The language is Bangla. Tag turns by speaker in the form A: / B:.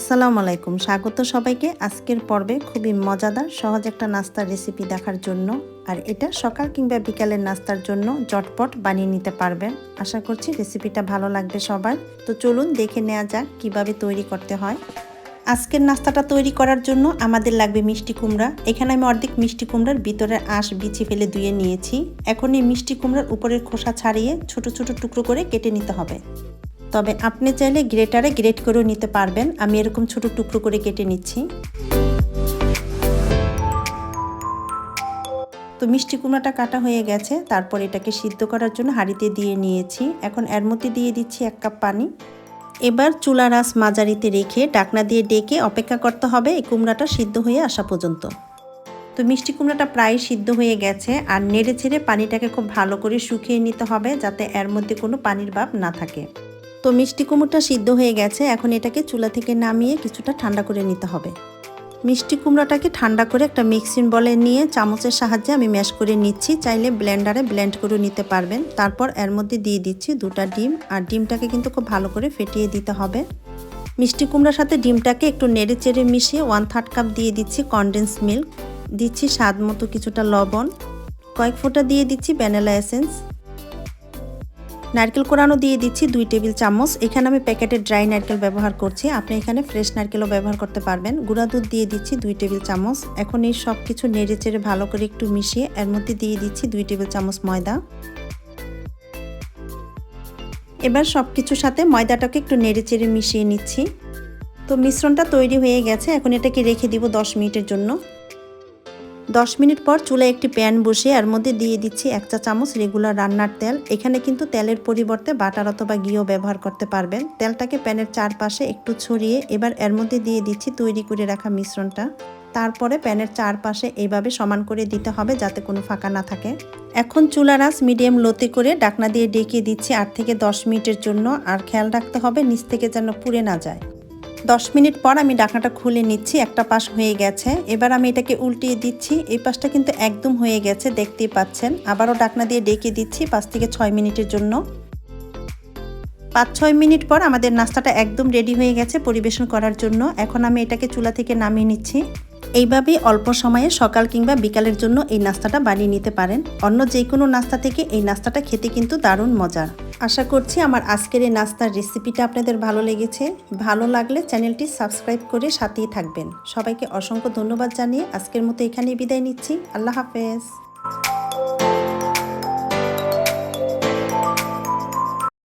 A: আসসালামু আলাইকুম, স্বাগত সবাইকে আজকের পর্বে। খুবই মজাদার সহজ একটা নাস্তার রেসিপি দেখার জন্য। আর এটা সকাল কিংবা বিকালের নাস্তার জন্য ঝটপট বানিয়ে নিতে পারবেন। আশা করছি রেসিপিটা ভালো লাগবে সবার। তো চলুন দেখে নেওয়া যাক কিভাবে তৈরি করতে হয়। আজকের নাস্তাটা তৈরি করার জন্য আমাদের লাগবে মিষ্টি কুমড়া। এখানে আমি অর্ধেক মিষ্টি কুমড়ার ভিতরের আঁশ বিছে ফেলে ধুয়ে নিয়েছি। এখন এই মিষ্টি কুমড়ার উপরের খোসা ছাড়িয়ে ছোট ছোট টুকরো করে কেটে নিতে হবে। তবে আপনি চাইলে গ্রেটারে গ্রেট করেও নিতে পারবেন। আমি এরকম ছোট টুকরো করে কেটে নিচ্ছি। তো মিষ্টি কুমড়াটা কাটা হয়ে গেছে। তারপর এটাকে সিদ্ধ করার জন্য হাঁড়িতে দিয়ে নিয়েছি। এখন এর মধ্যে দিয়ে দিচ্ছি 1 কাপ পানি। এবার চুলার আঁচ মাঝারিতে রেখে ঢাকনা দিয়ে ডেকে অপেক্ষা করতে হবে এই কুমড়াটা সিদ্ধ হয়ে আসা পর্যন্ত। তো মিষ্টি কুমড়াটা প্রায় সিদ্ধ হয়ে গেছে। আর নেড়ে ছেড়ে পানিটাকে খুব ভালো করে শুকিয়ে নিতে হবে, যাতে এর মধ্যে কোনো পানির ভাব না থাকে। তো মিষ্টি কুমড়োটা সিদ্ধ হয়ে গেছে। এখন এটাকে চুলা থেকে নামিয়ে কিছুটা ঠান্ডা করে নিতে হবে। মিষ্টি কুমড়োটাকে ঠান্ডা করে একটা মিক্সিং বলে নিয়ে চামচের সাহায্যে আমি ম্যাশ করে নিচ্ছি। চাইলে ব্লেন্ডারে ব্লেন্ড করে নিতে পারবেন। তারপর এর মধ্যে দিয়ে দিচ্ছি 2টা ডিম। আর ডিমটাকে কিন্তু খুব ভালো করে ফেটিয়ে দিতে হবে। মিষ্টি কুমড়ার সাথে ডিমটাকে একটু নেড়ে চেড়ে মিশিয়ে 1/3 কাপ দিয়ে দিচ্ছি কনডেন্স মিল্ক। দিচ্ছি স্বাদ মতো কিছুটা লবণ। কয়েক ফোঁটা দিয়ে দিচ্ছি ভ্যানিলা এসেন্স। নারকেল কোড়ানো দিয়ে দিচ্ছি 2 টেবিল চামচ। এখানে আমি প্যাকেটের ড্রাই নারকেল ব্যবহার করছি, আপনি এখানে ফ্রেশ নারকেলও ব্যবহার করতে পারবেন। গুঁড়া দুধ দিয়ে দিচ্ছি 2 টেবিল চামচ। এখন এই সব কিছু নেড়ে চেড়ে ভালো করে একটু মিশিয়ে এর মধ্যে দিয়ে দিচ্ছি 2 টেবিল চামচ ময়দা। এবার সব কিছুর সাথে ময়দাটাকে একটু নেড়ে চেড়ে মিশিয়ে নিচ্ছি। তো মিশ্রণটা তৈরি হয়ে গেছে। এখন এটাকে রেখে দিব 10 মিনিটের জন্য। 10 মিনিট পর চুলায় একটি প্যান বসিয়ে এর মধ্যে দিয়ে দিচ্ছি 1 চা চামচ রেগুলার রান্নার তেল। এখানে কিন্তু তেলের পরিবর্তে বাটার অথবা ঘিও ব্যবহার করতে পারবেন। তেলটাকে প্যানের চারপাশে একটু ছড়িয়ে এবার এর মধ্যে দিয়ে দিচ্ছি তৈরি করে রাখা মিশ্রণটা। তারপরে প্যানের চারপাশে এইভাবে সমান করে দিতে হবে, যাতে কোনো ফাঁকা না থাকে। এখন চুলার আঁচ মিডিয়াম লোতে করে ঢাকনা দিয়ে ডেকে দিচ্ছি 8 থেকে 10 মিনিটের জন্য। আর খেয়াল রাখতে হবে নিচ থেকে যেন পুড়ে না যায়। 10 মিনিট পর আমি ঢাকনাটা খুলে নিচ্ছি। একটা পাশ হয়ে গেছে। এবার আমি এটাকে উল্টিয়ে দিচ্ছি। এই পাশটা কিন্তু একদম হয়ে গেছে, দেখতেই পাচ্ছেন। আবারও ঢাকনা দিয়ে ডেকে দিচ্ছি 5 থেকে 6 মিনিটের জন্য। 5-6 মিনিট পর আমাদের নাস্তাটা একদম রেডি হয়ে গেছে পরিবেশন করার জন্য। এখন আমি এটাকে চুলা থেকে নামিয়ে নিচ্ছি। এইভাবেই অল্প সময়ে সকাল কিংবা বিকালের জন্য এই নাস্তাটা বানিয়ে নিতে পারেন। অন্য যে কোনো নাস্তা থেকে এই নাস্তাটা খেতে কিন্তু দারুণ মজার। আশা করছি আমার আজকের এই নাস্তার রেসিপিটা আপনাদের ভালো লেগেছে। ভালো লাগলে চ্যানেলটি সাবস্ক্রাইব করে সাথেই থাকবেন। সবাইকে অসংখ্য ধন্যবাদ জানিয়ে আজকের মতো এখানেই বিদায় নিচ্ছি। আল্লাহ হাফেজ।